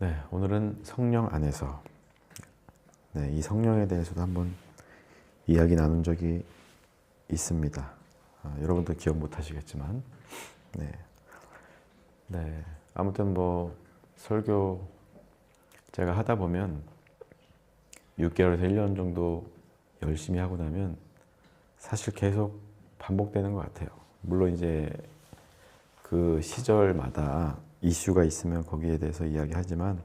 네, 오늘은 성령 안에서 이 성령에 대해서도 한번 이야기 나눈 적이 있습니다. 여러분도 기억 못 하시겠지만 아무튼 설교 제가 하다 보면 6개월에서 1년 정도 열심히 하고 나면 사실 계속 반복되는 것 같아요. 물론 이제 그 시절마다 이슈가 있으면 거기에 대해서 이야기하지만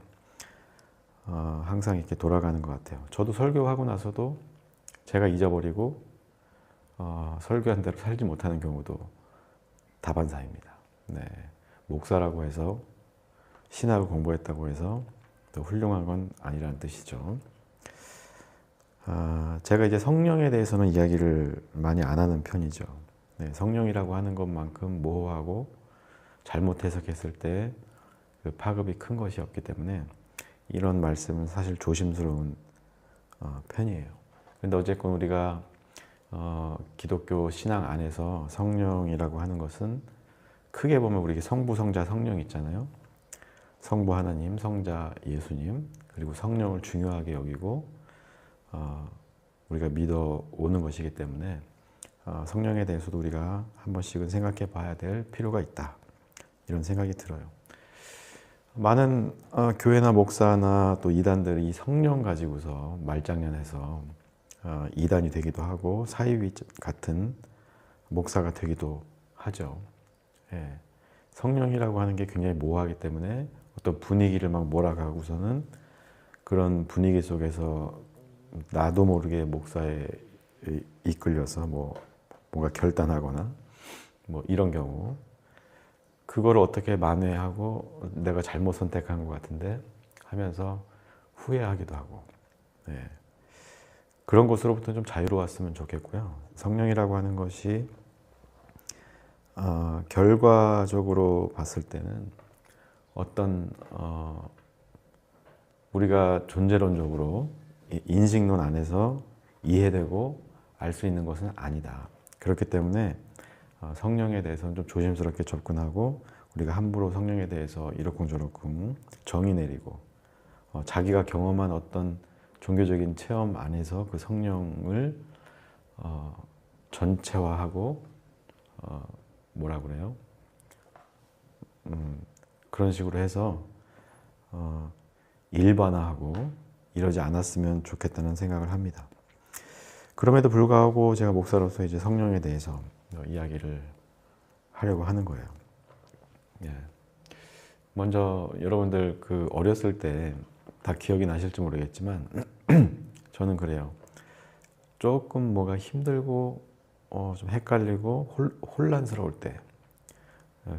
항상 이렇게 돌아가는 것 같아요. 저도 설교하고 나서도 제가 잊어버리고 설교한 대로 살지 못하는 경우도 다반사입니다. 목사라고 해서 신학을 공부했다고 해서 또 훌륭한 건 아니라는 뜻이죠. 제가 이제 성령에 대해서는 이야기를 많이 안 하는 편이죠. 성령이라고 하는 것만큼 모호하고 잘못 해석했을 때 그 파급이 큰 것이 없기 때문에 이런 말씀은 사실 조심스러운 편이에요. 그런데 어쨌건 우리가 기독교 신앙 안에서 성령이라고 하는 것은 크게 보면 우리 성부, 성자, 성령 있잖아요. 성부 하나님, 성자 예수님, 그리고 성령을 중요하게 여기고 우리가 믿어 오는 것이기 때문에 성령에 대해서도 우리가 한 번씩은 생각해 봐야 될 필요가 있다. 이런 생각이 들어요. 많은 교회나 목사나 또 이단들이 이 성령 가지고서 말장난해서 이단이 되기도 하고 사이비 같은 목사가 되기도 하죠. 성령이라고 하는 게 굉장히 모호하기 때문에 어떤 분위기를 막 몰아가고서는 그런 분위기 속에서 나도 모르게 목사에 이끌려서 뭔가 결단하거나 이런 경우, 그거를 어떻게 만회하고 내가 잘못 선택한 것 같은데 하면서 후회하기도 하고, 그런 것으로부터 좀 자유로웠으면 좋겠고요. 성령이라고 하는 것이 결과적으로 봤을 때는 어떤 우리가 존재론적으로 인식론 안에서 이해되고 알 수 있는 것은 아니다. 그렇기 때문에 성령에 대해서는 좀 조심스럽게 접근하고 우리가 함부로 성령에 대해서 이러쿵저러쿵 정의 내리고 자기가 경험한 어떤 종교적인 체험 안에서 그 성령을 전체화하고 뭐라 그래요? 그런 식으로 해서 일반화하고 이러지 않았으면 좋겠다는 생각을 합니다. 그럼에도 불구하고 제가 목사로서 이제 성령에 대해서 이야기를 하려고 하는 거예요. 먼저 여러분들 그 어렸을 때 다 기억이 나실지 모르겠지만 저는 그래요. 조금 뭐가 힘들고 좀 헷갈리고 혼란스러울 때,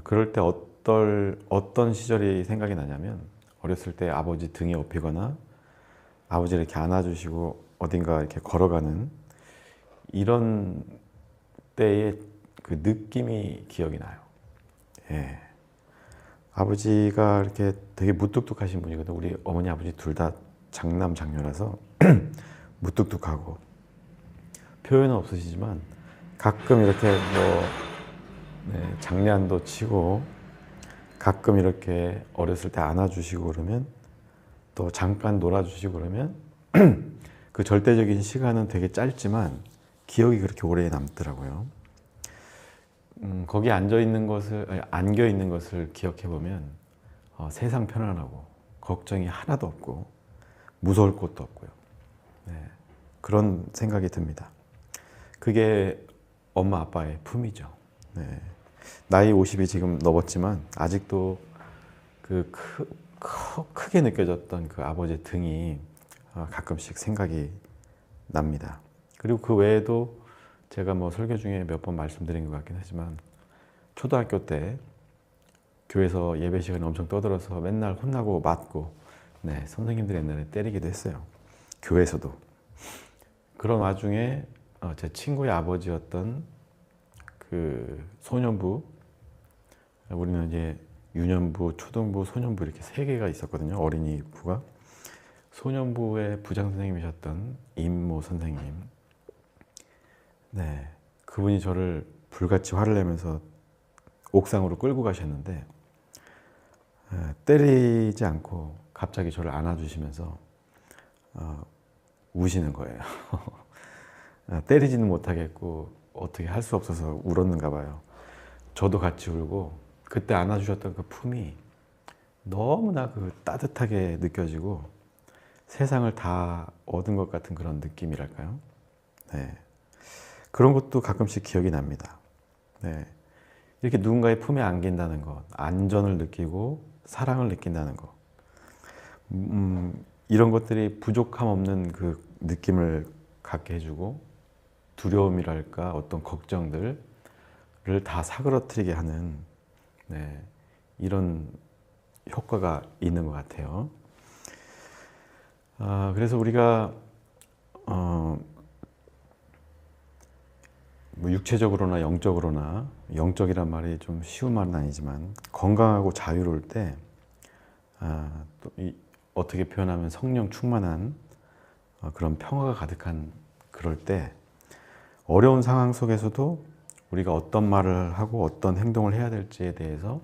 그럴 때 어떤 시절이 생각이 나냐면 어렸을 때 아버지 등에 업히거나 아버지를 이렇게 안아주시고 어딘가 이렇게 걸어가는 이런 때의 그 느낌이 기억이 나요. 아버지가 이렇게 되게 무뚝뚝하신 분이거든요. 우리 어머니 아버지 둘 다 장남 장녀라서 무뚝뚝하고 표현은 없으시지만 가끔 이렇게 장난도 치고 가끔 이렇게 어렸을 때 안아주시고 그러면 또 잠깐 놀아주시고 그러면 그 절대적인 시간은 되게 짧지만 기억이 그렇게 오래 남더라고요. 거기 안겨 있는 것을 기억해 보면 세상 편안하고 걱정이 하나도 없고 무서울 것도 없고요. 그런 생각이 듭니다. 그게 엄마 아빠의 품이죠. 나이 50이 지금 넘었지만 아직도 그 크게 느껴졌던 그 아버지의 등이 가끔씩 생각이 납니다. 그리고 그 외에도 제가 설교 중에 몇 번 말씀드린 것 같긴 하지만 초등학교 때 교회에서 예배 시간에 엄청 떠들어서 맨날 혼나고 맞고 선생님들이 옛날에 때리기도 했어요. 교회에서도. 그런 와중에 제 친구의 아버지였던 그 소년부, 우리는 이제 유년부, 초등부, 소년부 이렇게 3개가 있었거든요. 어린이 부가. 소년부의 부장 선생님이셨던 임모 선생님. 그분이 저를 불같이 화를 내면서 옥상으로 끌고 가셨는데 때리지 않고 갑자기 저를 안아주시면서 우시는 거예요. 때리지는 못하겠고 어떻게 할 수 없어서 울었는가 봐요. 저도 같이 울고 그때 안아주셨던 그 품이 너무나 그 따뜻하게 느껴지고 세상을 다 얻은 것 같은 그런 느낌이랄까요? 네. 그런 것도 가끔씩 기억이 납니다. 네. 이렇게 누군가의 품에 안긴다는 것, 안전을 느끼고 사랑을 느낀다는 것, 이런 것들이 부족함 없는 그 느낌을 갖게 해주고 두려움이랄까 어떤 걱정들을 다 사그러뜨리게 하는 네, 이런 효과가 있는 것 같아요. 그래서 우리가 뭐 육체적으로나 영적으로나, 영적이란 말이 좀 쉬운 말은 아니지만 건강하고 자유로울 때 또 어떻게 표현하면 성령 충만한 그런 평화가 가득한 그럴 때 어려운 상황 속에서도 우리가 어떤 말을 하고 어떤 행동을 해야 될지에 대해서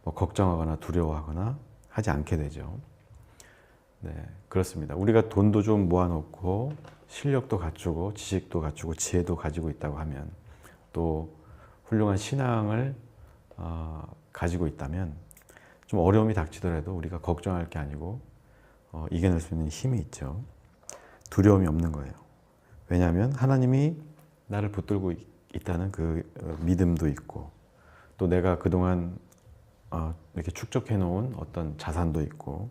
뭐 걱정하거나 두려워하거나 하지 않게 되죠. 네, 그렇습니다. 우리가 돈도 좀 모아놓고 실력도 갖추고 지식도 갖추고 지혜도 가지고 있다고 하면 또 훌륭한 신앙을 가지고 있다면 좀 어려움이 닥치더라도 우리가 걱정할 게 아니고 이겨낼 수 있는 힘이 있죠. 두려움이 없는 거예요. 왜냐하면 하나님이 나를 붙들고 있다는 그 믿음도 있고 또 내가 그동안 이렇게 축적해 놓은 어떤 자산도 있고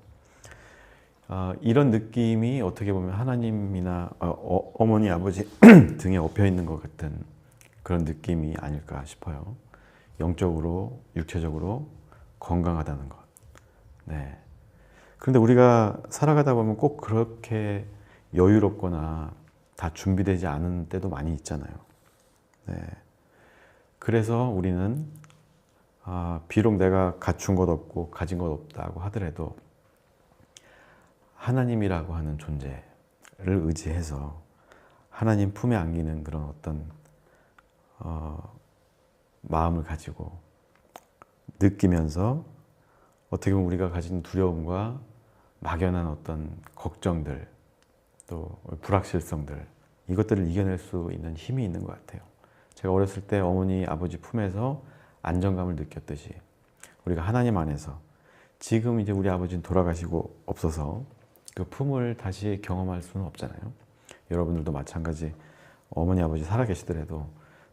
이런 느낌이 어떻게 보면 하나님이나 어머니 아버지 등에 업혀 있는 것 같은 그런 느낌이 아닐까 싶어요. 영적으로 육체적으로 건강하다는 것. 네. 그런데 우리가 살아가다 보면 꼭 그렇게 여유롭거나 다 준비되지 않은 때도 많이 있잖아요. 네. 그래서 우리는 비록 내가 갖춘 것 없고 가진 것 없다고 하더라도 하나님이라고 하는 존재를 의지해서 하나님 품에 안기는 그런 어떤 마음을 가지고 느끼면서 어떻게 보면 우리가 가진 두려움과 막연한 어떤 걱정들 또 불확실성들 이것들을 이겨낼 수 있는 힘이 있는 것 같아요. 제가 어렸을 때 어머니 아버지 품에서 안정감을 느꼈듯이 우리가 하나님 안에서 지금 이제 우리 아버지는 돌아가시고 없어서 그 품을 다시 경험할 수는 없잖아요. 여러분들도 마찬가지 어머니 아버지 살아계시더라도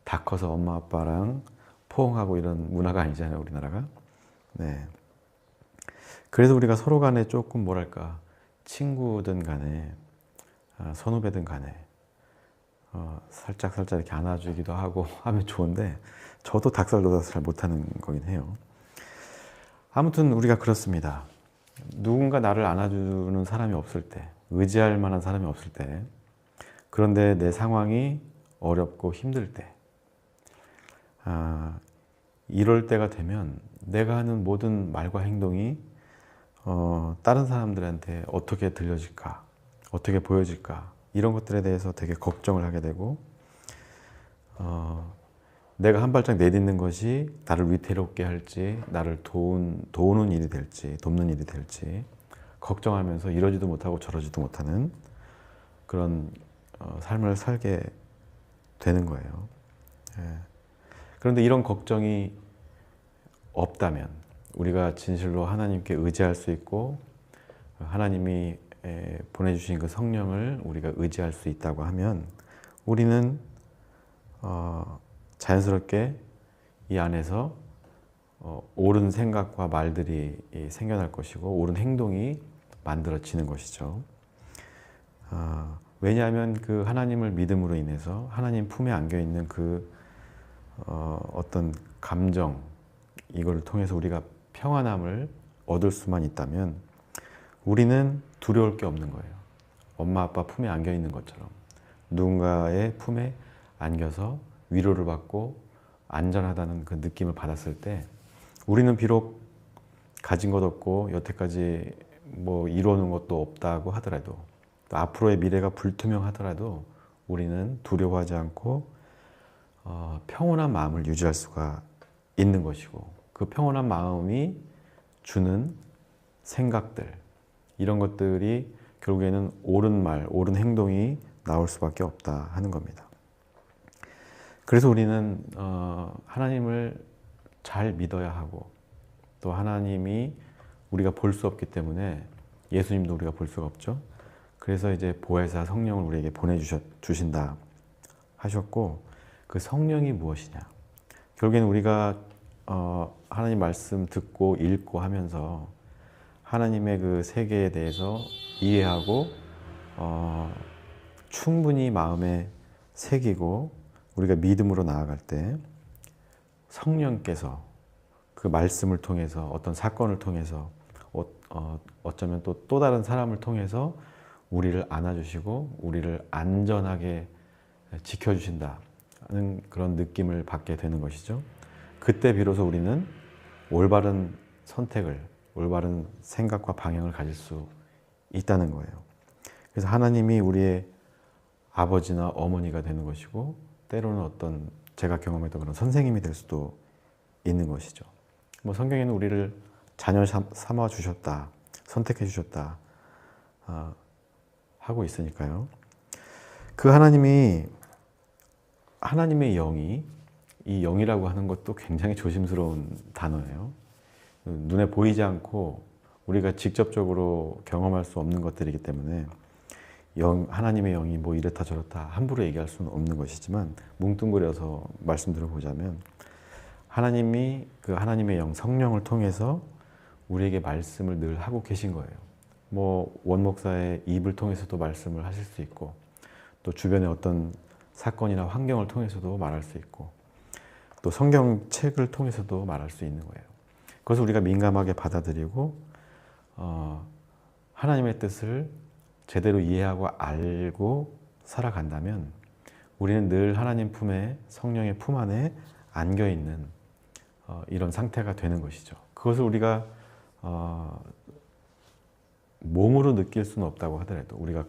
다 커서 엄마 아빠랑 포옹하고 이런 문화가 아니잖아요, 우리나라가. 네. 그래서 우리가 서로 간에 조금 뭐랄까 친구든 간에 선후배든 간에 살짝 이렇게 안아주기도 하고 하면 좋은데 저도 닭살돋아서 잘 못하는 거긴 해요. 아무튼 우리가 그렇습니다. 누군가 나를 안아주는 사람이 없을 때, 의지할 만한 사람이 없을 때, 그런데 내 상황이 어렵고 힘들 때, 이럴 때가 되면 내가 하는 모든 말과 행동이 다른 사람들한테 어떻게 들려질까, 어떻게 보여질까 이런 것들에 대해서 되게 걱정을 하게 되고 내가 한 발짝 내딛는 것이 나를 위태롭게 할지 나를 도우는 일이 될지 돕는 일이 될지 걱정하면서 이러지도 못하고 저러지도 못하는 그런 삶을 살게 되는 거예요. 예. 그런데 이런 걱정이 없다면 우리가 진실로 하나님께 의지할 수 있고 하나님이 보내주신 그 성령을 우리가 의지할 수 있다고 하면 우리는 자연스럽게 이 안에서 옳은 생각과 말들이 생겨날 것이고 옳은 행동이 만들어지는 것이죠. 왜냐하면 그 하나님을 믿음으로 인해서 하나님 품에 안겨있는 그 어떤 감정 이걸 통해서 우리가 평안함을 얻을 수만 있다면 우리는 두려울 게 없는 거예요. 엄마 아빠 품에 안겨있는 것처럼 누군가의 품에 안겨서 위로를 받고 안전하다는 그 느낌을 받았을 때 우리는 비록 가진 것 없고 여태까지 뭐 이루어놓은 것도 없다고 하더라도 또 앞으로의 미래가 불투명하더라도 우리는 두려워하지 않고 평온한 마음을 유지할 수가 있는 것이고 그 평온한 마음이 주는 생각들 이런 것들이 결국에는 옳은 말, 옳은 행동이 나올 수밖에 없다 하는 겁니다. 그래서 우리는 하나님을 잘 믿어야 하고, 또 하나님이 우리가 볼 수 없기 때문에 예수님도 우리가 볼 수가 없죠. 그래서 이제 보혜사 성령을 우리에게 보내주신다 하셨고, 그 성령이 무엇이냐? 결국에는 우리가 하나님 말씀 듣고 읽고 하면서 하나님의 그 세계에 대해서 이해하고 충분히 마음에 새기고 우리가 믿음으로 나아갈 때 성령께서 그 말씀을 통해서 어떤 사건을 통해서 어쩌면 또 다른 사람을 통해서 우리를 안아주시고 우리를 안전하게 지켜주신다는 그런 느낌을 받게 되는 것이죠. 그때 비로소 우리는 올바른 선택을, 올바른 생각과 방향을 가질 수 있다는 거예요. 그래서 하나님이 우리의 아버지나 어머니가 되는 것이고, 때로는 어떤 제가 경험했던 그런 선생님이 될 수도 있는 것이죠. 뭐 성경에는 우리를 자녀 삼아 주셨다, 선택해 주셨다 하고 있으니까요. 그 하나님의 영이, 이 영이라고 하는 것도 굉장히 조심스러운 단어예요. 눈에 보이지 않고 우리가 직접적으로 경험할 수 없는 것들이기 때문에 하나님의 영이 뭐 이렇다 저렇다 함부로 얘기할 수는 없는 것이지만, 뭉뚱그려서 말씀드려보자면 하나님이 그 하나님의 영 성령을 통해서 우리에게 말씀을 늘 하고 계신 거예요. 뭐 원목사의 입을 통해서도 말씀을 하실 수 있고, 또 주변의 어떤 사건이나 환경을 통해서도 말할 수 있고, 또 성경책을 통해서도 말할 수 있는 거예요. 그것을 우리가 민감하게 받아들이고 하나님의 뜻을 제대로 이해하고 알고 살아간다면 우리는 늘 하나님 품에, 성령의 품 안에 안겨있는 이런 상태가 되는 것이죠. 그것을 우리가 몸으로 느낄 수는 없다고 하더라도 우리가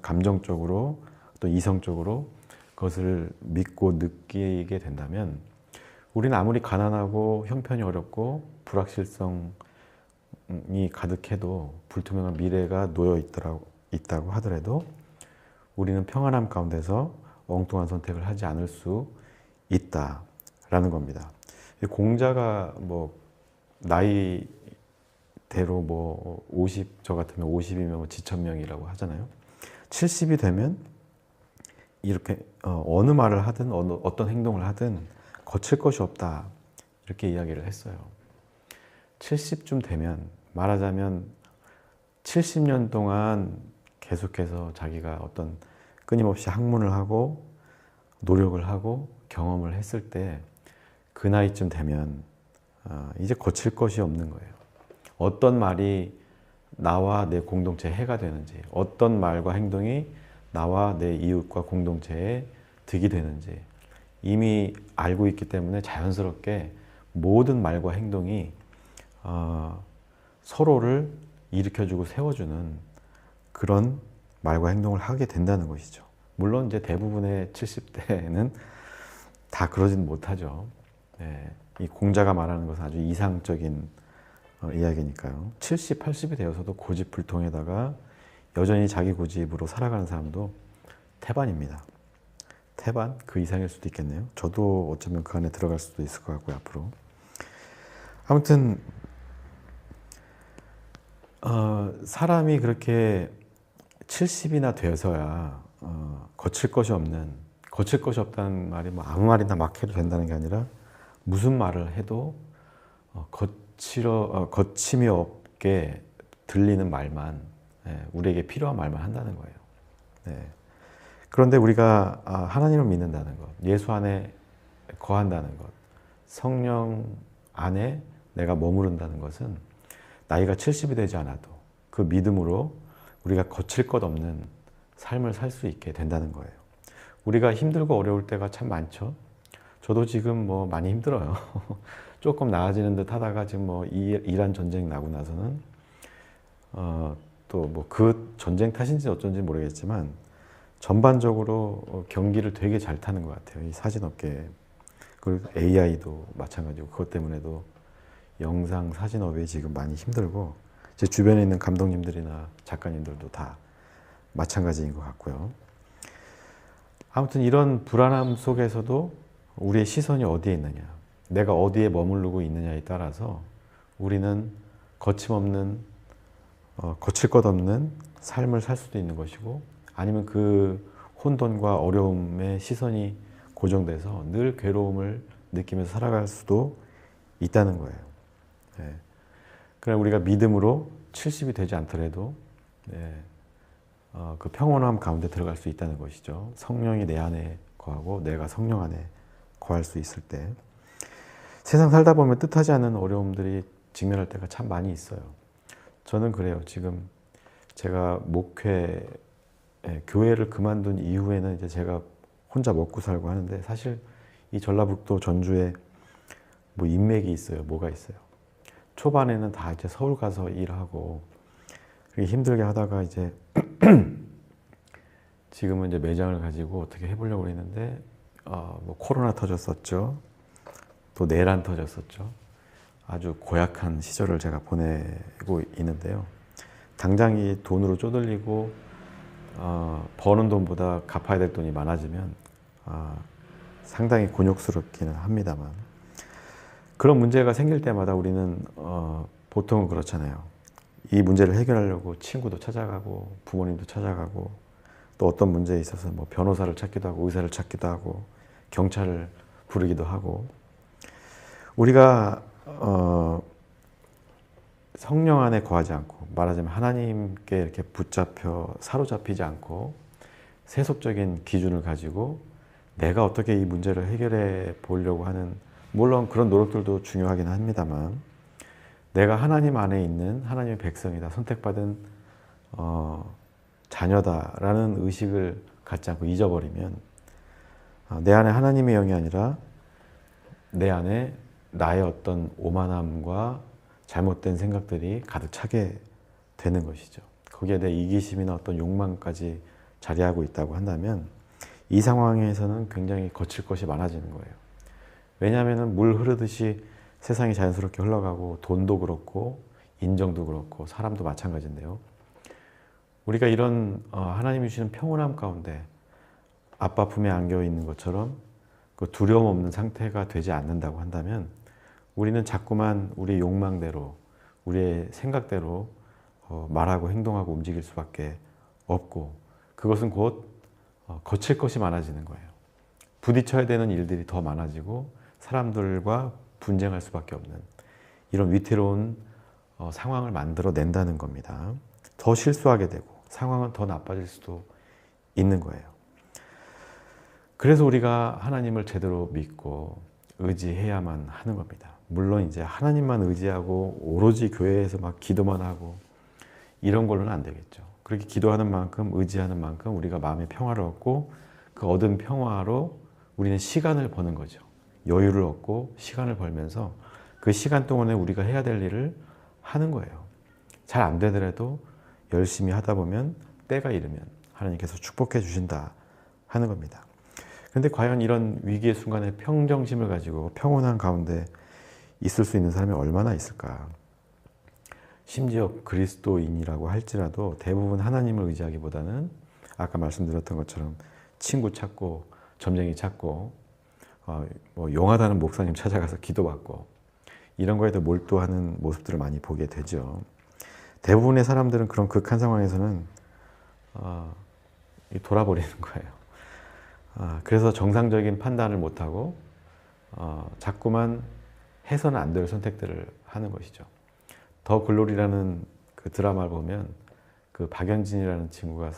감정적으로 또 이성적으로 그것을 믿고 느끼게 된다면, 우리는 아무리 가난하고 형편이 어렵고 불확실성이 가득해도, 불투명한 미래가 놓여 있다고 하더라도 우리는 평안함 가운데서 엉뚱한 선택을 하지 않을 수 있다라는 겁니다. 공자가 뭐 나이대로 뭐 50, 저 같으면 50이면 뭐 지천명이라고 하잖아요. 70이 되면 이렇게 어느 말을 하든 어떤 행동을 하든 거칠 것이 없다, 이렇게 이야기를 했어요. 70쯤 되면, 말하자면 70년 동안 계속해서 자기가 어떤 끊임없이 학문을 하고 노력을 하고 경험을 했을 때, 그 나이쯤 되면 이제 거칠 것이 없는 거예요. 어떤 말이 나와 내 공동체에 해가 되는지, 어떤 말과 행동이 나와 내 이웃과 공동체에 득이 되는지 이미 알고 있기 때문에 자연스럽게 모든 말과 행동이 서로를 일으켜주고 세워주는 그런 말과 행동을 하게 된다는 것이죠. 물론 이제 대부분의 70대는 다 그러진 못하죠. 네, 이 공자가 말하는 것은 아주 이상적인 이야기니까요. 70, 80이 되어서도 고집불통에다가 여전히 자기 고집으로 살아가는 사람도 태반입니다. 태반? 그 이상일 수도 있겠네요. 저도 어쩌면 그 안에 들어갈 수도 있을 것 같고요, 앞으로. 아무튼 사람이 그렇게 70이나 되어서야 거칠 것이 없다는 말이 뭐 아무 말이나 막 해도 된다는 게 아니라, 무슨 말을 해도 거침이 없게 들리는 말만, 우리에게 필요한 말만 한다는 거예요. 네. 그런데 우리가 하나님을 믿는다는 것, 예수 안에 거한다는 것, 성령 안에 내가 머무른다는 것은 나이가 70이 되지 않아도 그 믿음으로 우리가 거칠 것 없는 삶을 살 수 있게 된다는 거예요. 우리가 힘들고 어려울 때가 참 많죠. 저도 지금 뭐 많이 힘들어요. 조금 나아지는 듯 하다가 지금 뭐 이란 전쟁 나고 나서는 또 뭐 그 전쟁 탓인지 어쩐지 모르겠지만 전반적으로 경기를 되게 잘 타는 것 같아요. 이 사진업계. 그리고 AI도 마찬가지고, 그것 때문에도 영상 사진업이 지금 많이 힘들고, 제 주변에 있는 감독님들이나 작가님들도 다 마찬가지인 것 같고요. 아무튼 이런 불안함 속에서도 우리의 시선이 어디에 있느냐, 내가 어디에 머무르고 있느냐에 따라서 우리는 거침없는, 거칠 것 없는 삶을 살 수도 있는 것이고, 아니면 그 혼돈과 어려움에 시선이 고정돼서 늘 괴로움을 느끼면서 살아갈 수도 있다는 거예요. 예. 그러나 우리가 믿음으로 70이 되지 않더라도 그 평온함 가운데 들어갈 수 있다는 것이죠. 성령이 내 안에 거하고 내가 성령 안에 거할 수 있을 때, 세상 살다 보면 뜻하지 않은 어려움들이 직면할 때가 참 많이 있어요. 저는 그래요. 지금 제가 목회, 교회를 그만둔 이후에는 이제 제가 혼자 먹고 살고 하는데, 사실 이 전라북도 전주에 뭐 인맥이 있어요. 뭐가 있어요. 초반에는 다 이제 서울 가서 일하고 힘들게 하다가 이제 지금은 이제 매장을 가지고 어떻게 해보려고 했는데 뭐 코로나 터졌었죠. 또 내란 터졌었죠. 아주 고약한 시절을 제가 보내고 있는데요. 당장 이 돈으로 쪼들리고 버는 돈보다 갚아야 될 돈이 많아지면 상당히 곤욕스럽기는 합니다만, 그런 문제가 생길 때마다 우리는 보통은 그렇잖아요. 이 문제를 해결하려고 친구도 찾아가고 부모님도 찾아가고, 또 어떤 문제에 있어서 뭐 변호사를 찾기도 하고 의사를 찾기도 하고 경찰을 부르기도 하고, 우리가 성령 안에 거하지 않고, 말하자면 하나님께 이렇게 붙잡혀 사로잡히지 않고 세속적인 기준을 가지고 내가 어떻게 이 문제를 해결해 보려고 하는, 물론 그런 노력들도 중요하긴 합니다만, 내가 하나님 안에 있는 하나님의 백성이다, 선택받은 자녀다라는 의식을 갖지 않고 잊어버리면 내 안에 하나님의 영이 아니라 내 안에 나의 어떤 오만함과 잘못된 생각들이 가득 차게 되는 것이죠. 거기에 대해 이기심이나 어떤 욕망까지 자리하고 있다고 한다면 이 상황에서는 굉장히 거칠 것이 많아지는 거예요. 왜냐하면 물 흐르듯이 세상이 자연스럽게 흘러가고, 돈도 그렇고 인정도 그렇고 사람도 마찬가지인데요. 우리가 이런 하나님이 주시는 평온함 가운데 아빠 품에 안겨 있는 것처럼 그 두려움 없는 상태가 되지 않는다고 한다면, 우리는 자꾸만 우리의 욕망대로, 우리의 생각대로 말하고 행동하고 움직일 수밖에 없고, 그것은 곧 거칠 것이 많아지는 거예요. 부딪혀야 되는 일들이 더 많아지고 사람들과 분쟁할 수밖에 없는 이런 위태로운 상황을 만들어낸다는 겁니다. 더 실수하게 되고 상황은 더 나빠질 수도 있는 거예요. 그래서 우리가 하나님을 제대로 믿고 의지해야만 하는 겁니다. 물론 이제 하나님만 의지하고 오로지 교회에서 막 기도만 하고 이런 걸로는 안 되겠죠. 그렇게 기도하는 만큼, 의지하는 만큼 우리가 마음의 평화를 얻고, 그 얻은 평화로 우리는 시간을 버는 거죠. 여유를 얻고 시간을 벌면서 그 시간 동안에 우리가 해야 될 일을 하는 거예요. 잘 안 되더라도 열심히 하다 보면 때가 이르면 하나님께서 축복해 주신다 하는 겁니다. 그런데 과연 이런 위기의 순간에 평정심을 가지고 평온한 가운데 있을 수 있는 사람이 얼마나 있을까? 심지어 그리스도인이라고 할지라도 대부분 하나님을 의지하기보다는 아까 말씀드렸던 것처럼 친구 찾고 점쟁이 찾고 뭐 용하다는 목사님 찾아가서 기도받고 이런 거에 더 몰두하는 모습들을 많이 보게 되죠. 대부분의 사람들은 그런 극한 상황에서는 돌아버리는 거예요. 그래서 정상적인 판단을 못하고 자꾸만 해서는 안 될 선택들을 하는 것이죠. 더 글로리라는 그 드라마를 보면 그 박연진이라는 친구가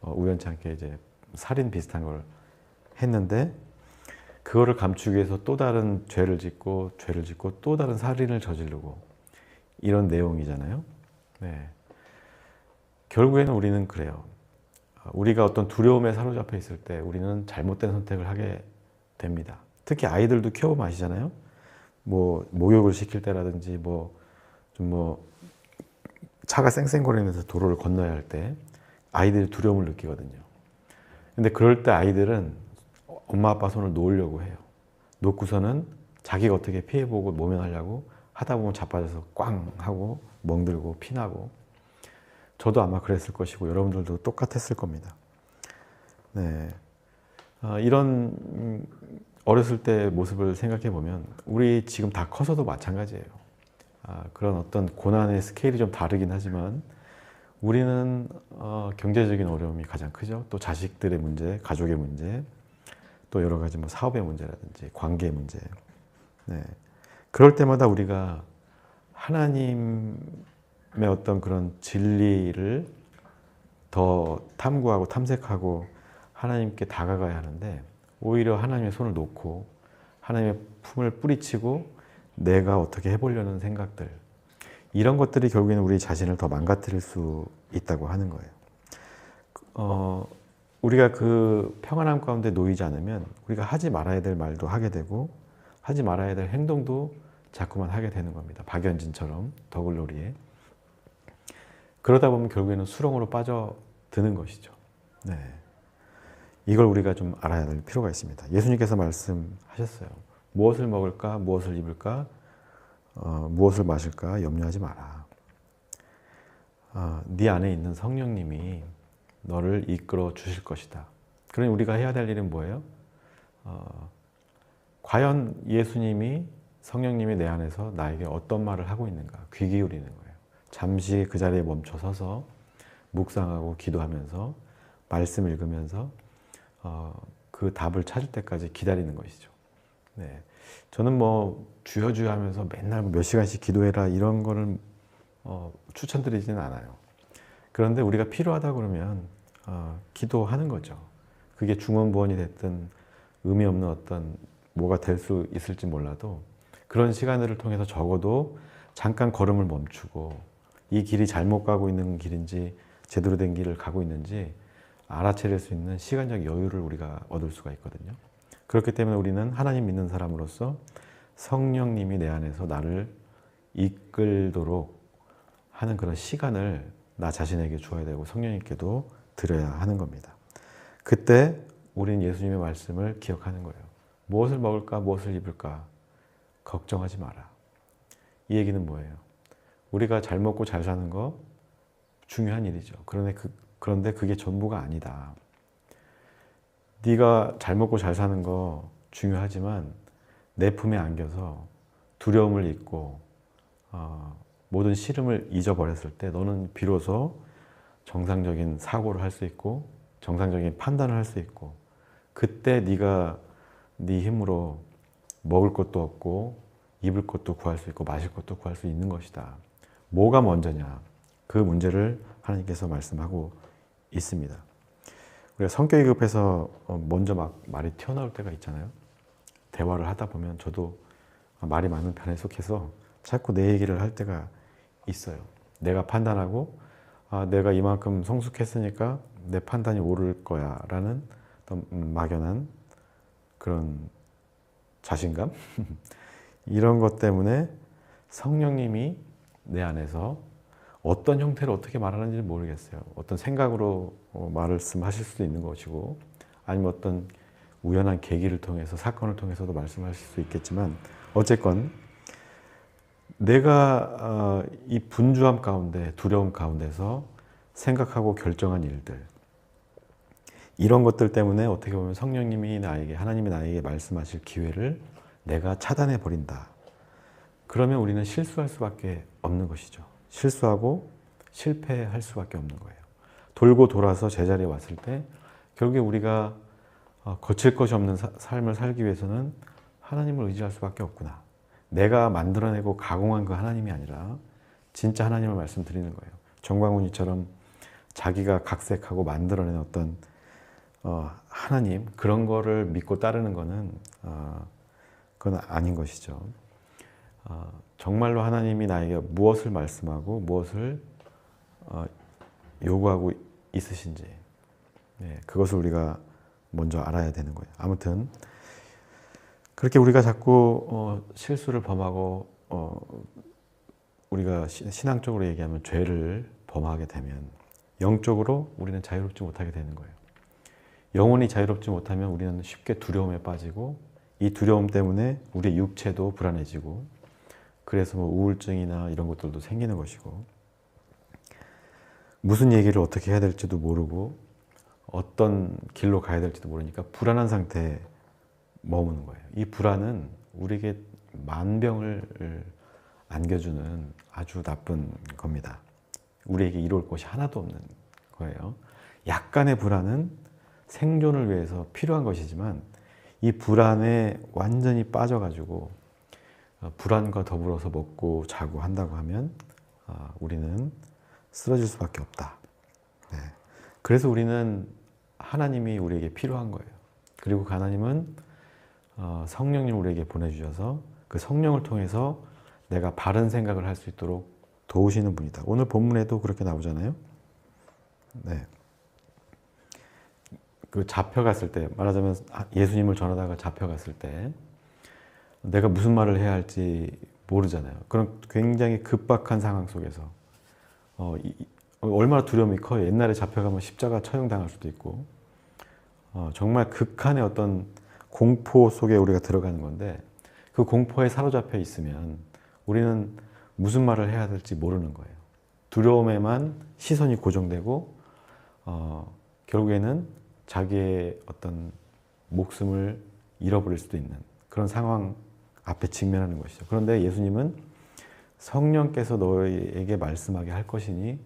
우연찮게 이제 살인 비슷한 걸 했는데, 그거를 감추기 위해서 또 다른 죄를 짓고 또 다른 살인을 저지르고 이런 내용이잖아요. 네. 결국에는 우리는 그래요. 우리가 어떤 두려움에 사로잡혀 있을 때 우리는 잘못된 선택을 하게 됩니다. 특히 아이들도 키워보면 아시잖아요. 뭐 목욕을 시킬 때라든지 차가 쌩쌩거리면서 도로를 건너야 할 때 아이들이 두려움을 느끼거든요. 근데 그럴 때 아이들은 엄마 아빠 손을 놓으려고 해요. 놓고서는 자기가 어떻게 피해보고 모면하려고 하다 보면 자빠져서 꽝 하고 멍들고 피나고 저도 아마 그랬을 것이고 여러분들도 똑같았을 겁니다. 네, 이런 어렸을 때 모습을 생각해 보면 우리 지금 다 커서도 마찬가지예요. 그런 어떤 고난의 스케일이 좀 다르긴 하지만 우리는 경제적인 어려움이 가장 크죠. 또 자식들의 문제, 가족의 문제, 또 여러 가지 뭐 사업의 문제라든지 관계의 문제. 네. 그럴 때마다 우리가 하나님의 어떤 그런 진리를 더 탐구하고 탐색하고 하나님께 다가가야 하는데 오히려 하나님의 손을 놓고 하나님의 품을 뿌리치고 내가 어떻게 해보려는 생각들 이런 것들이 결국에는 우리 자신을 더 망가뜨릴 수 있다고 하는 거예요. 우리가 그 평안함 가운데 놓이지 않으면 우리가 하지 말아야 될 말도 하게 되고 하지 말아야 될 행동도 자꾸만 하게 되는 겁니다. 박연진처럼 더글로리에. 그러다 보면 결국에는 수렁으로 빠져드는 것이죠. 네. 이걸 우리가 좀 알아야 될 필요가 있습니다. 예수님께서 말씀하셨어요. 무엇을 먹을까, 무엇을 입을까, 무엇을 마실까 염려하지 마라. 네 안에 있는 성령님이 너를 이끌어 주실 것이다. 그러니 우리가 해야 될 일은 뭐예요? 과연 예수님이 성령님이 내 안에서 나에게 어떤 말을 하고 있는가 귀 기울이는 거예요. 잠시 그 자리에 멈춰 서서 묵상하고 기도하면서 말씀 읽으면서 그 답을 찾을 때까지 기다리는 것이죠. 네. 저는 뭐 주여 주여 하면서 맨날 몇 시간씩 기도해라 이런 거를 추천드리지는 않아요. 그런데 우리가 필요하다 그러면 기도하는 거죠. 그게 중언부언이 됐든 의미 없는 어떤 뭐가 될 수 있을지 몰라도 그런 시간들을 통해서 적어도 잠깐 걸음을 멈추고 이 길이 잘못 가고 있는 길인지 제대로 된 길을 가고 있는지 알아차릴 수 있는 시간적 여유를 우리가 얻을 수가 있거든요. 그렇기 때문에 우리는 하나님 믿는 사람으로서 성령님이 내 안에서 나를 이끌도록 하는 그런 시간을 나 자신에게 주어야 되고 성령님께도 드려야 하는 겁니다. 그때 우리는 예수님의 말씀을 기억하는 거예요. 무엇을 먹을까, 무엇을 입을까 걱정하지 마라. 이 얘기는 뭐예요? 우리가 잘 먹고 잘 사는 거 중요한 일이죠. 그런데 그게 전부가 아니다. 네가 잘 먹고 잘 사는 거 중요하지만 내 품에 안겨서 두려움을 잊고 모든 싫음을 잊어버렸을 때 너는 비로소 정상적인 사고를 할 수 있고 정상적인 판단을 할 수 있고 그때 네가 네 힘으로 먹을 것도 없고 입을 것도 구할 수 있고 마실 것도 구할 수 있는 것이다. 뭐가 먼저냐? 그 문제를 하나님께서 말씀하고 있습니다. 우리가 성격이 급해서 먼저 막 말이 튀어나올 때가 있잖아요. 대화를 하다 보면 저도 말이 많은 편에 속해서 자꾸 내 얘기를 할 때가 있어요. 내가 판단하고 내가 이만큼 성숙했으니까 내 판단이 옳을 거야 라는 어떤 막연한 그런 자신감? 이런 것 때문에 성령님이 내 안에서 어떤 형태로 어떻게 말하는지 모르겠어요. 어떤 생각으로 말씀하실 수도 있는 것이고 아니면 어떤 우연한 계기를 통해서 사건을 통해서도 말씀하실 수 있겠지만 어쨌건 내가 이 분주함 가운데 두려움 가운데서 생각하고 결정한 일들 이런 것들 때문에 어떻게 보면 성령님이 나에게 하나님이 나에게 말씀하실 기회를 내가 차단해 버린다. 그러면 우리는 실수할 수밖에 없는 것이죠. 실수하고 실패할 수밖에 없는 거예요. 돌고 돌아서 제자리에 왔을 때 결국에 우리가 거칠 것이 없는 삶을 살기 위해서는 하나님을 의지할 수밖에 없구나. 내가 만들어내고 가공한 그 하나님이 아니라 진짜 하나님을 말씀드리는 거예요. 정광훈이처럼 자기가 각색하고 만들어낸 어떤 하나님 그런 거를 믿고 따르는 거는 그건 아닌 것이죠. 정말로 하나님이 나에게 무엇을 말씀하고 무엇을 요구하고 있으신지 그것을 우리가 먼저 알아야 되는 거예요. 아무튼 그렇게 우리가 자꾸 실수를 범하고 우리가 신앙적으로 얘기하면 죄를 범하게 되면 영적으로 우리는 자유롭지 못하게 되는 거예요. 영혼이 자유롭지 못하면 우리는 쉽게 두려움에 빠지고 이 두려움 때문에 우리의 육체도 불안해지고 그래서 뭐 우울증이나 이런 것들도 생기는 것이고, 무슨 얘기를 어떻게 해야 될지도 모르고 어떤 길로 가야 될지도 모르니까 불안한 상태에 머무는 거예요. 이 불안은 우리에게 만병을 안겨주는 아주 나쁜 겁니다. 우리에게 이로울 것이 하나도 없는 거예요. 약간의 불안은 생존을 위해서 필요한 것이지만 이 불안에 완전히 빠져가지고 불안과 더불어서 먹고 자고 한다고 하면 우리는 쓰러질 수밖에 없다. 네. 그래서 우리는 하나님이 우리에게 필요한 거예요. 그리고 하나님은 성령님을 우리에게 보내주셔서 그 성령을 통해서 내가 바른 생각을 할 수 있도록 도우시는 분이다. 오늘 본문에도 그렇게 나오잖아요. 네. 그 잡혀갔을 때, 말하자면 예수님을 전하다가 잡혀갔을 때 내가 무슨 말을 해야 할지 모르잖아요. 그런 굉장히 급박한 상황 속에서 얼마나 두려움이 커요. 옛날에 잡혀가면 십자가 처형당할 수도 있고 정말 극한의 어떤 공포 속에 우리가 들어가는 건데, 그 공포에 사로잡혀 있으면 우리는 무슨 말을 해야 될지 모르는 거예요. 두려움에만 시선이 고정되고 결국에는 자기의 어떤 목숨을 잃어버릴 수도 있는 그런 상황 앞에 직면하는 것이죠. 그런데 예수님은 성령께서 너에게 말씀하게 할 것이니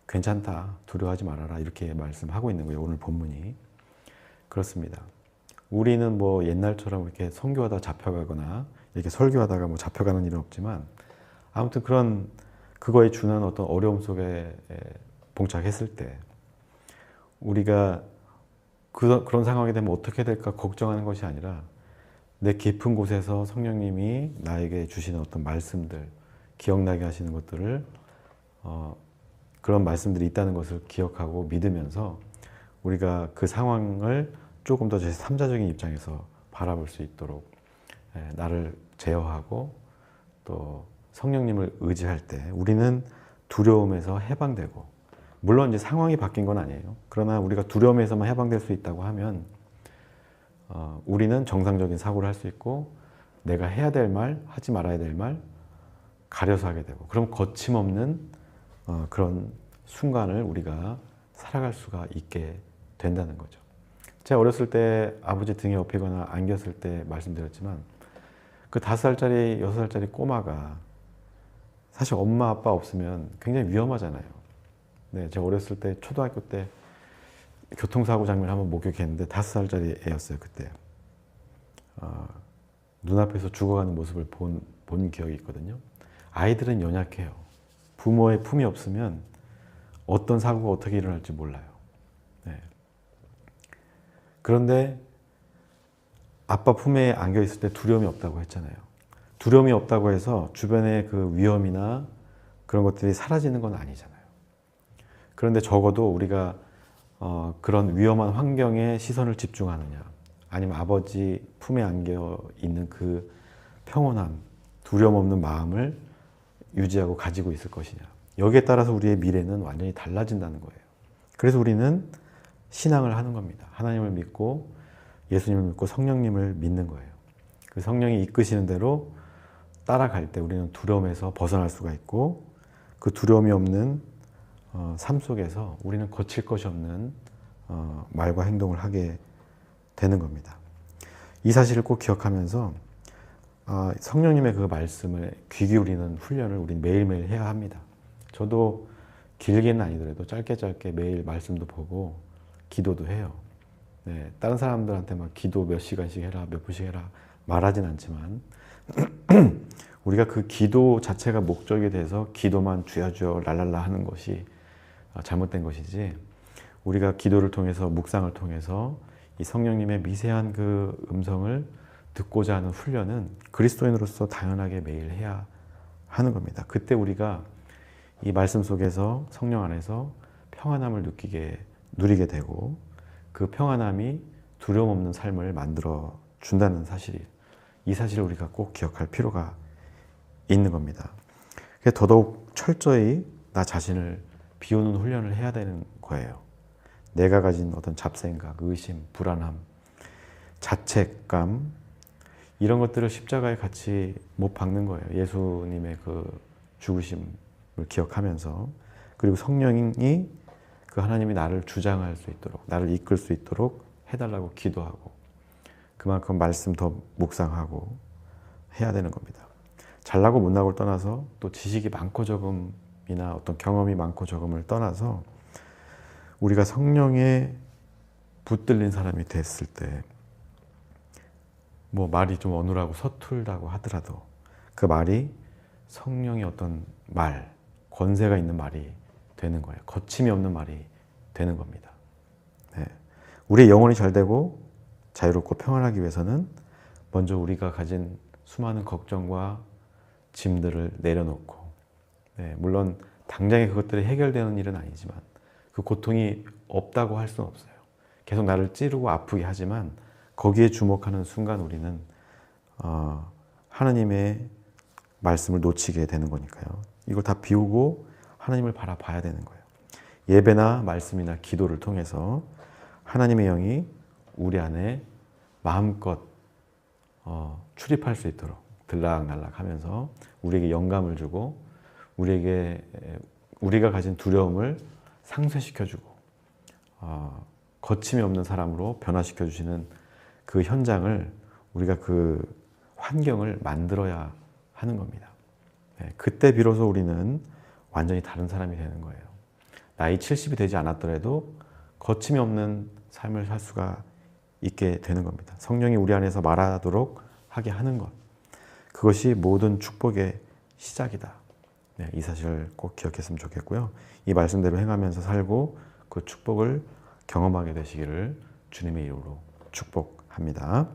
괜찮다, 두려워하지 말아라, 이렇게 말씀하고 있는 거예요. 오늘 본문이 그렇습니다. 우리는 뭐 옛날처럼 이렇게 선교하다 잡혀가거나 이렇게 설교하다가 뭐 잡혀가는 일은 없지만, 아무튼 그거에 주는 어떤 어려움 속에 봉착했을 때 우리가 그런 상황이 되면 어떻게 될까 걱정하는 것이 아니라 내 깊은 곳에서 성령님이 나에게 주시는 어떤 말씀들, 기억나게 하시는 것들을 그런 말씀들이 있다는 것을 기억하고 믿으면서 우리가 그 상황을 조금 더 제3자적인 입장에서 바라볼 수 있도록 나를 제어하고 또 성령님을 의지할 때 우리는 두려움에서 해방되고, 물론 이제 상황이 바뀐 건 아니에요. 그러나 우리가 두려움에서만 해방될 수 있다고 하면 우리는 정상적인 사고를 할 수 있고, 내가 해야 될 말, 하지 말아야 될 말 가려서 하게 되고, 그럼 거침없는 그런 순간을 우리가 살아갈 수가 있게 된다는 거죠. 제가 어렸을 때 아버지 등에 업히거나 안겼을 때 말씀드렸지만, 그 5살짜리, 6살짜리 꼬마가 사실 엄마 아빠 없으면 굉장히 위험하잖아요. 네, 제가 어렸을 때 초등학교 때 교통사고 장면을 한번 목격했는데 5살짜리 애였어요. 그때 눈앞에서 죽어가는 모습을 본 기억이 있거든요. 아이들은 연약해요. 부모의 품이 없으면 어떤 사고가 어떻게 일어날지 몰라요. 네. 그런데 아빠 품에 안겨 있을 때 두려움이 없다고 했잖아요. 두려움이 없다고 해서 주변의 그 위험이나 그런 것들이 사라지는 건 아니잖아요. 그런데 적어도 우리가 그런 위험한 환경에 시선을 집중하느냐, 아니면 아버지 품에 안겨 있는 그 평온함, 두려움 없는 마음을 유지하고 가지고 있을 것이냐, 여기에 따라서 우리의 미래는 완전히 달라진다는 거예요. 그래서 우리는 신앙을 하는 겁니다. 하나님을 믿고 예수님을 믿고 성령님을 믿는 거예요. 그 성령이 이끄시는 대로 따라갈 때 우리는 두려움에서 벗어날 수가 있고, 그 두려움이 없는 삶 속에서 우리는 거칠 것이 없는 말과 행동을 하게 되는 겁니다. 이 사실을 꼭 기억하면서 성령님의 그 말씀에 귀 기울이는 훈련을 우리는 매일매일 해야 합니다. 저도 길게는 아니더라도 짧게 매일 말씀도 보고 기도도 해요. 네, 다른 사람들한테 막 기도 몇 시간씩 해라, 몇 분씩 해라 말하진 않지만 우리가 그 기도 자체가 목적이 돼서 기도만 주여 랄랄라 하는 것이 잘못된 것이지, 우리가 기도를 통해서, 묵상을 통해서 이 성령님의 미세한 그 음성을 듣고자 하는 훈련은 그리스도인으로서 당연하게 매일 해야 하는 겁니다. 그때 우리가 이 말씀 속에서, 성령 안에서 평안함을 누리게 되고, 그 평안함이 두려움 없는 삶을 만들어 준다는 사실이에요. 이 사실을 우리가 꼭 기억할 필요가 있는 겁니다. 더더욱 철저히 나 자신을 비우는 훈련을 해야 되는 거예요. 내가 가진 어떤 잡생각, 의심, 불안함, 자책감, 이런 것들을 십자가에 같이 못 박는 거예요. 예수님의 그 죽으심을 기억하면서. 그리고 성령이 그 하나님이 나를 주장할 수 있도록, 나를 이끌 수 있도록 해달라고 기도하고, 그만큼 말씀 더 묵상하고 해야 되는 겁니다. 잘나고 못나고를 떠나서 또 지식이 많고 적음이나 어떤 경험이 많고 적음을 떠나서 우리가 성령에 붙들린 사람이 됐을 때 뭐 말이 좀 어눌하고 서툴다고 하더라도 그 말이 성령의 어떤 말, 권세가 있는 말이 되는 거예요. 거침이 없는 말이 되는 겁니다. 네. 우리의 영혼이 잘 되고 자유롭고 평안하기 위해서는 먼저 우리가 가진 수많은 걱정과 짐들을 내려놓고, 네, 물론 당장에 그것들이 해결되는 일은 아니지만 그 고통이 없다고 할 수는 없어요. 계속 나를 찌르고 아프게 하지만 거기에 주목하는 순간 우리는 하나님의 말씀을 놓치게 되는 거니까요. 이걸 다 비우고 하나님을 바라봐야 되는 거예요. 예배나 말씀이나 기도를 통해서 하나님의 영이 우리 안에 마음껏 출입할 수 있도록 들락날락 하면서 우리에게 영감을 주고 우리가 가진 두려움을 상쇄시켜주고 거침이 없는 사람으로 변화시켜 주시는 그 현장을, 우리가 그 환경을 만들어야 하는 겁니다. 네, 그때 비로소 우리는 완전히 다른 사람이 되는 거예요. 나이 70이 되지 않았더라도 거침이 없는 삶을 살 수가 있게 되는 겁니다. 성령이 우리 안에서 말하도록 하게 하는 것, 그것이 모든 축복의 시작이다. 네, 이 사실을 꼭 기억했으면 좋겠고요. 이 말씀대로 행하면서 살고 그 축복을 경험하게 되시기를 주님의 이름으로 축복합니다.